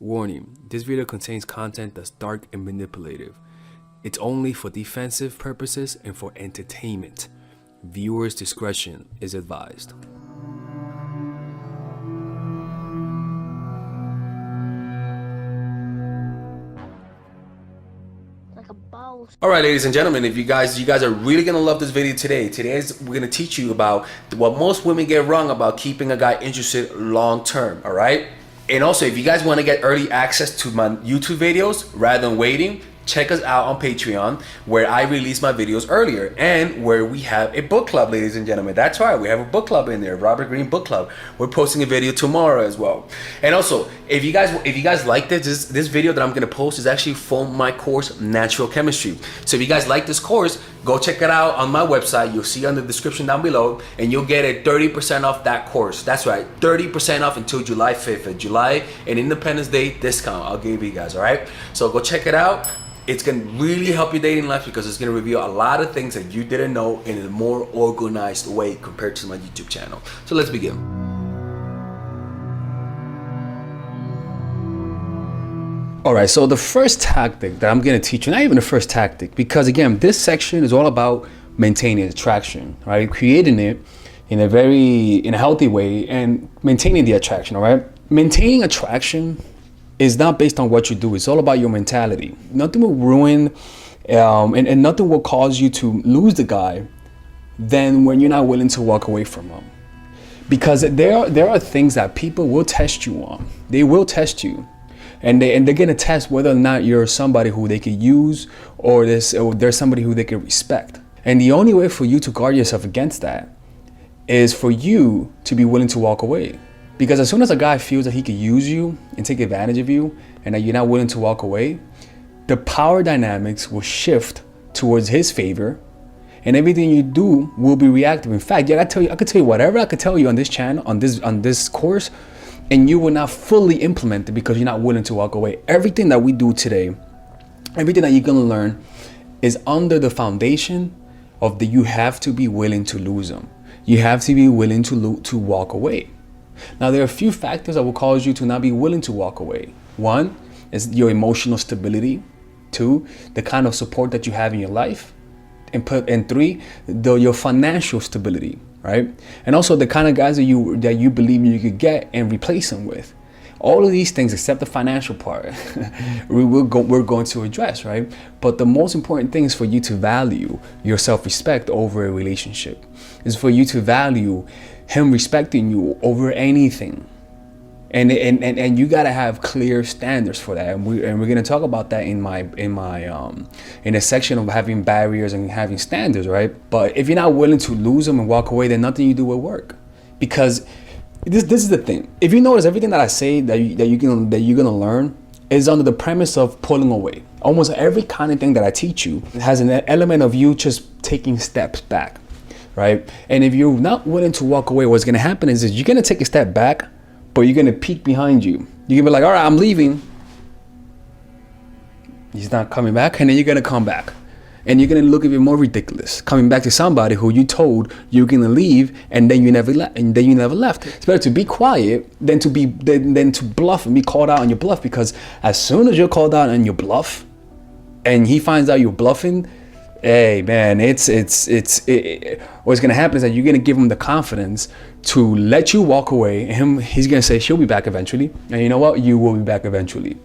Warning, this video contains content that's dark and manipulative. It's only for defensive purposes and for entertainment. Viewers' discretion is advised. Alright, ladies and gentlemen, if you guys are really gonna love this video today. We're gonna teach you about what most women get wrong about keeping a guy interested long term. Alright? And also, if you guys want to get early access to my YouTube videos rather than waiting, check us out on Patreon, where I release my videos earlier and where we have a book club, ladies and gentlemen. That's right, we have a book club in there, Robert Greene Book Club. We're posting a video tomorrow as well. And also, if you guys like this video that I'm gonna post is actually from my course, Natural Chemistry. So if you guys like this course, go check it out on my website. You'll see on the description down below, and you'll get a 30% off that course. That's right, 30% off until July 5th. A July and Independence Day discount I'll give you guys, all right? So go check it out. It's gonna really help your dating life because it's gonna reveal a lot of things that you didn't know in a more organized way compared to my YouTube channel. So let's begin. All right, so the first tactic that I'm gonna teach you, not even the first tactic, because again, this section is all about maintaining attraction, right? Creating it in a healthy way and maintaining the attraction, all right? Maintaining attraction is not based on what you do. It's all about your mentality. Nothing will ruin and nothing will cause you to lose the guy than when you're not willing to walk away from him. Because there are things that people will test you on. They will test you. And they're gonna test whether or not you're somebody who they could use or there's somebody who they can respect. And the only way for you to guard yourself against that is for you to be willing to walk away. Because as soon as a guy feels that he could use you and take advantage of you and that you're not willing to walk away, the power dynamics will shift towards his favor and everything you do will be reactive. In fact, I could tell you whatever I could tell you on this channel, on this course, and you will not fully implement it because you're not willing to walk away. Everything that we do today, everything that you're gonna learn is under the foundation of the you have to be willing to lose them. You have to be willing to walk away. Now, there are a few factors that will cause you to not be willing to walk away. One is your emotional stability. Two, the kind of support that you have in your life. And three, your financial stability, right? And also the kind of guys that you believe you could get and replace them with. All of these things, except the financial part, we're going to address, right? But the most important thing is for you to value your self-respect over a relationship. Is for you to value him respecting you over anything. And you gotta have clear standards for that. And we're gonna talk about that in a section of having barriers and having standards, right? But if you're not willing to lose them and walk away, then nothing you do will work. Because this is the thing. If you notice, everything that I say that you're gonna learn is under the premise of pulling away. Almost every kind of thing that I teach you has an element of you just taking steps back, right? And if you're not willing to walk away, what's gonna happen is you're gonna take a step back, but you're gonna peek behind you. You're gonna be like, all right, I'm leaving. He's not coming back, and then you're gonna come back. And you're gonna look even more ridiculous, coming back to somebody who you told you're gonna leave, and then you never left. It's better to be quiet than to bluff and be called out on your bluff. Because as soon as you're called out on your bluff, and he finds out you're bluffing, hey man, what's gonna happen is that you're gonna give him the confidence to let you walk away, and he's gonna say she'll be back eventually, and you know what? You will be back eventually.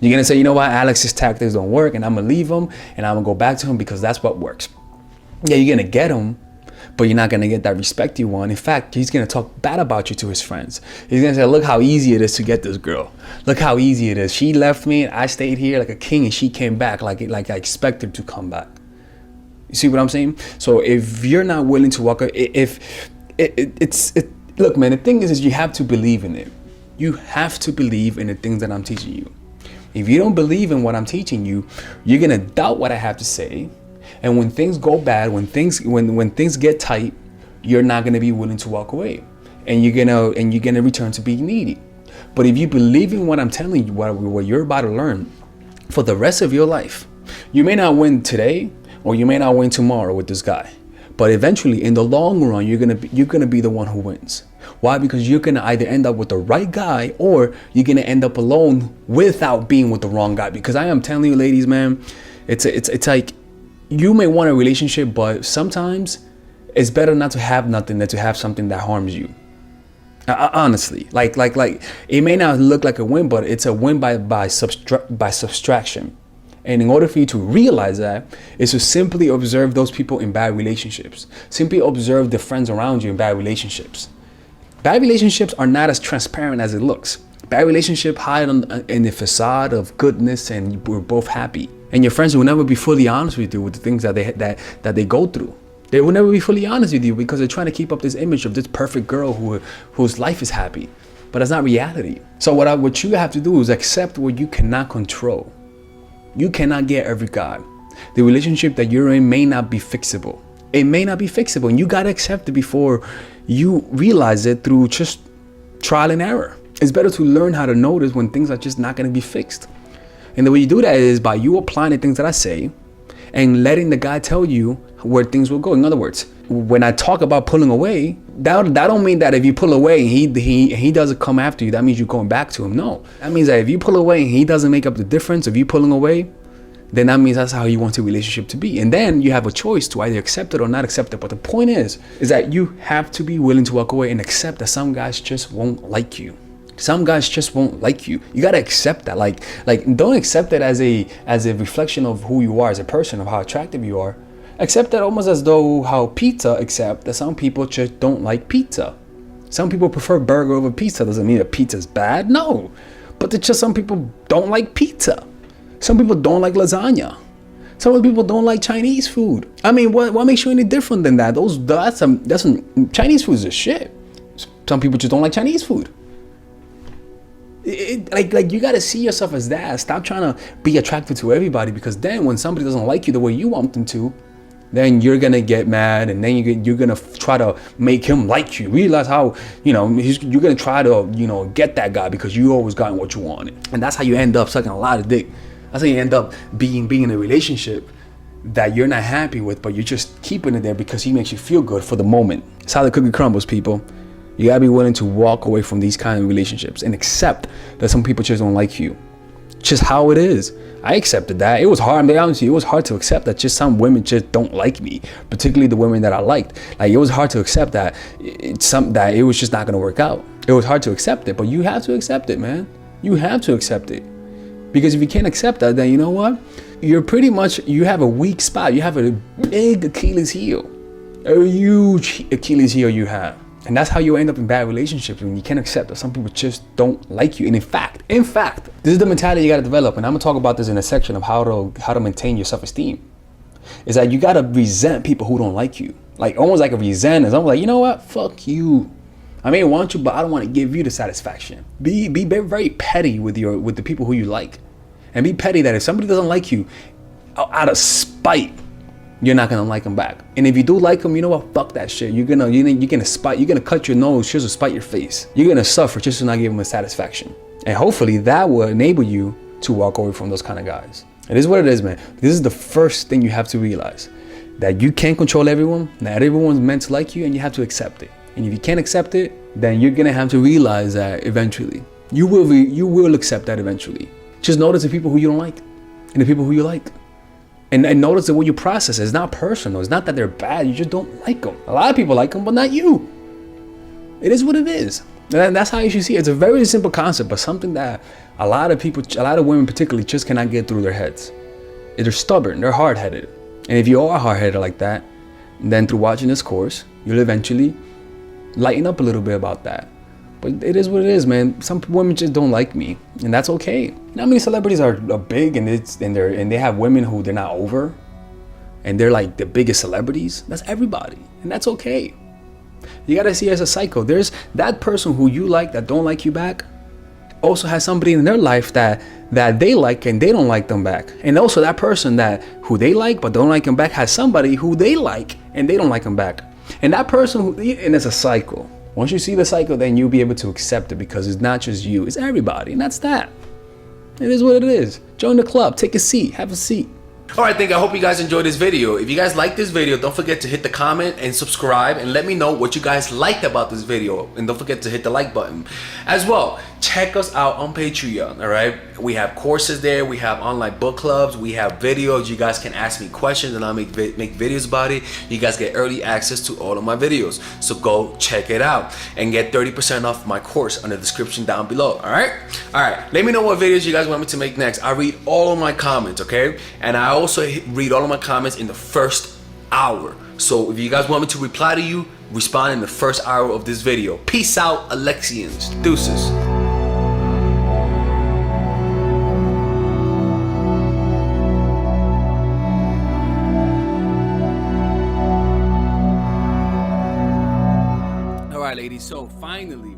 You're gonna say, you know what, Alex's tactics don't work, and I'm gonna leave him, and I'm gonna go back to him because that's what works. Yeah, you're gonna get him, but you're not gonna get that respect you want. In fact, he's gonna talk bad about you to his friends. He's gonna say, look how easy it is to get this girl. Look how easy it is. She left me, and I stayed here like a king, and she came back like I expected to come back. You see what I'm saying? So if you're not willing to walk, look, man, the thing is you have to believe in it. You have to believe in the things that I'm teaching you. If you don't believe in what I'm teaching you, you're gonna doubt what I have to say. And when things go bad, when things get tight, you're not gonna be willing to walk away. And you're gonna return to being needy. But if you believe in what I'm telling you, what you're about to learn for the rest of your life, you may not win today, or you may not win tomorrow with this guy. But eventually, in the long run, you're gonna be the one who wins. Why? Because you're gonna either end up with the right guy, or you're gonna end up alone without being with the wrong guy. Because I am telling you, ladies, man, it's like, you may want a relationship, but sometimes it's better not to have nothing than to have something that harms you. Honestly, like it may not look like a win, but it's a win by subtraction. And in order for you to realize that, is to simply observe those people in bad relationships. Simply observe the friends around you in bad relationships. Bad relationships are not as transparent as it looks. Bad relationships hide in the facade of goodness and we're both happy. And your friends will never be fully honest with you with the things that they go through. They will never be fully honest with you because they're trying to keep up this image of this perfect girl whose life is happy. But that's not reality. So what you have to do is accept what you cannot control. You cannot get every guy. The relationship that you're in may not be fixable. It may not be fixable, and you gotta accept it before you realize it through just trial and error. It's better to learn how to notice when things are just not gonna be fixed. And the way you do that is by you applying the things that I say and letting the guy tell you where things will go. In other words, when I talk about pulling away, that don't mean that if you pull away and he doesn't come after you, that means you're going back to him. No, that means that if you pull away and he doesn't make up the difference of you pulling away, then that means that's how you want your relationship to be. And then you have a choice to either accept it or not accept it. But the point is that you have to be willing to walk away and accept that some guys just won't like you. Some guys just won't like you. You gotta accept that. Like don't accept it as a reflection of who you are as a person, of how attractive you are. Accept that almost as though how pizza accept that some people just don't like pizza. Some people prefer burger over pizza. Doesn't mean that pizza's bad. No, but it's just some people don't like pizza. Some people don't like lasagna. Some people don't like Chinese food. I mean, what makes you any different than that? That's some Chinese food is a shit. Some people just don't like Chinese food. Like you gotta see yourself as that. Stop trying to be attracted to everybody, because then when somebody doesn't like you the way you want them to, then you're gonna get mad, and then you're gonna try to make him like you. Realize how you're gonna try to get that guy because you always gotten what you wanted, and that's how you end up sucking a lot of dick. That's how you end up being in a relationship that you're not happy with, but you're just keeping it there because he makes you feel good for the moment. It's how the cookie crumbles, people. You gotta be willing to walk away from these kind of relationships and accept that some people just don't like you. Just how it is. I accepted that. It was hard. I'm being honest with you, it was hard to accept that just some women just don't like me, particularly the women that I liked. Like, it was hard to accept that it was just not gonna work out. It was hard to accept it, but you have to accept it, man. You have to accept it. Because if you can't accept that, then you know what? You have a weak spot. You have a big Achilles heel. A huge Achilles heel you have. And that's how you end up in bad relationships, when you can't accept that some people just don't like you. And in fact, this is the mentality you got to develop. And I'm gonna talk about this in a section of how to maintain your self-esteem. Is that you got to resent people who don't like you, like almost like a resent. Is almost like, you know what? Fuck you. I may want you, but I don't want to give you the satisfaction. Be very petty with the people who you like, and be petty that if somebody doesn't like you, out of spite, you're not gonna like them back. And if you do like them, you know what? Fuck that shit. You're gonna cut your nose just to spite your face. You're gonna suffer just to not give them a satisfaction. And hopefully that will enable you to walk away from those kind of guys. It is what it is, man. This is the first thing you have to realize, that you can't control everyone. Not everyone's meant to like you, and you have to accept it. And if you can't accept it, then you're gonna have to realize that eventually. You will accept that eventually. Just notice the people who you don't like and the people who you like. And notice the way you process it. It's not personal. It's not that they're bad. You just don't like them. A lot of people like them, but not you. It is what it is. And that's how you should see it. It's a very simple concept, but something that a lot of women particularly just cannot get through their heads. They're stubborn. They're hard-headed. And if you are hard-headed like that, then through watching this course, you'll eventually lighten up a little bit about that. But it is what it is, man. Some women just don't like me, and that's okay. You know how many celebrities are big and they have women who they're not over, and they're like the biggest celebrities? That's everybody, and that's okay. You gotta see it as a cycle. There's that person who you like that don't like you back, also has somebody in their life that they like and they don't like them back. And also that person who they like but don't like them back has somebody who they like and they don't like them back. And that person and it's a cycle. Once you see the cycle, then you'll be able to accept it, because it's not just you, it's everybody, and that's that. It is what it is. Join the club, take a seat, have a seat. Alright, I hope you guys enjoyed this video. If you guys like this video, don't forget to hit the comment and subscribe and let me know what you guys liked about this video. And don't forget to hit the like button. As well, check us out on Patreon, alright? We have courses there, we have online book clubs, we have videos. You guys can ask me questions and I'll make videos about it. You guys get early access to all of my videos. So go check it out and get 30% off my course on the description down below, alright? Alright, let me know what videos you guys want me to make next. I read all of my comments, okay? And I also read all of my comments in the first hour. So if you guys want me to reply to you, respond in the first hour of this video. Peace out, Alexians. Deuces. Alright ladies, so finally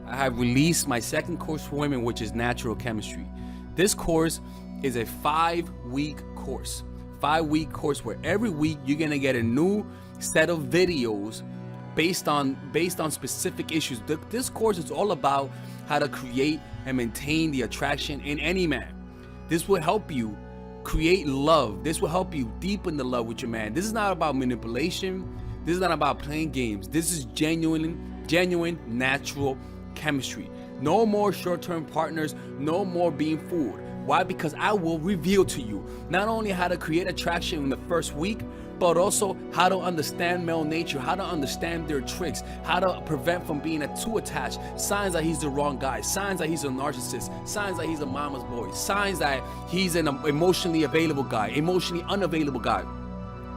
I have released my second course for women, which is natural chemistry. This course is a 5-week course. 5-week course where every week you're gonna get a new set of videos based on specific issues. This course is all about how to create and maintain the attraction in any man. This will help you create love. This will help you deepen the love with your man. This is not about manipulation. This is not about playing games. This is genuine natural chemistry. No more short-term partners, no more being fooled. Why? Because I will reveal to you not only how to create attraction in the first week, but also how to understand male nature, how to understand their tricks, how to prevent from being too attached, signs that he's the wrong guy, signs that he's a narcissist, signs that he's a mama's boy, signs that he's an emotionally available guy, emotionally unavailable guy.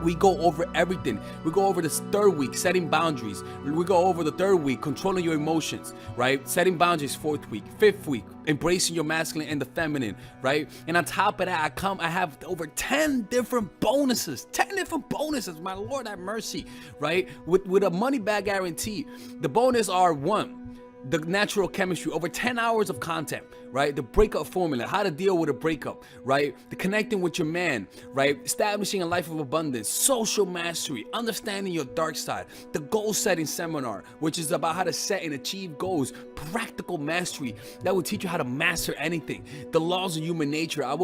We go over everything. We go over this 3rd week, setting boundaries. We go over the 3rd week, controlling your emotions, right? Setting boundaries, 4th week. 5th week, embracing your masculine and the feminine, right? And on top of that, I have over 10 different bonuses. 10 different bonuses, my Lord have mercy, right? With a money back guarantee. The bonus are 1, the natural chemistry, over 10 hours of content, right? The breakup formula, how to deal with a breakup, right? The connecting with your man, right? Establishing a life of abundance, social mastery, understanding your dark side, the goal setting seminar, which is about how to set and achieve goals, practical mastery that will teach you how to master anything, the laws of human nature. I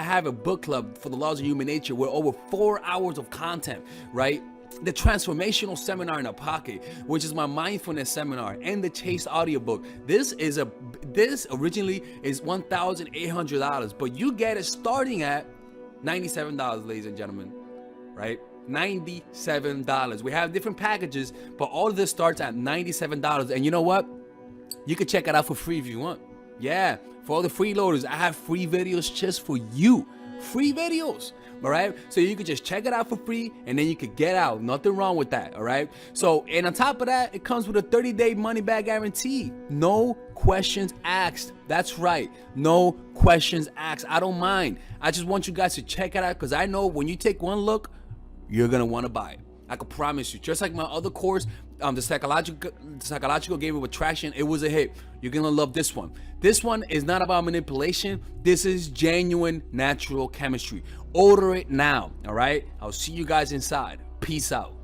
have a book club for the laws of human nature where over 4 hours of content, right? The transformational seminar in a pocket, which is my mindfulness seminar, and the Chase audiobook. This originally is $1,800, but you get it starting at $97, ladies and gentlemen, right? $97. We have different packages, but all of this starts at $97. And you know what? You can check it out for free if you want. Yeah, for all the freeloaders, I have free videos just for you. Free videos. All right, so you could just check it out for free and then you could get out. Nothing wrong with that. All right, so and on top of that, it comes with a 30-day money back guarantee. No questions asked. That's right, no questions asked. I don't mind. I just want you guys to check it out because I know when you take one look, you're gonna want to buy it. I can promise you. Just like my other course, the psychological game of attraction, it was a hit. You're gonna love this one. This one is not about manipulation. This is genuine natural chemistry. Order it now. All right. I'll see you guys inside. Peace out.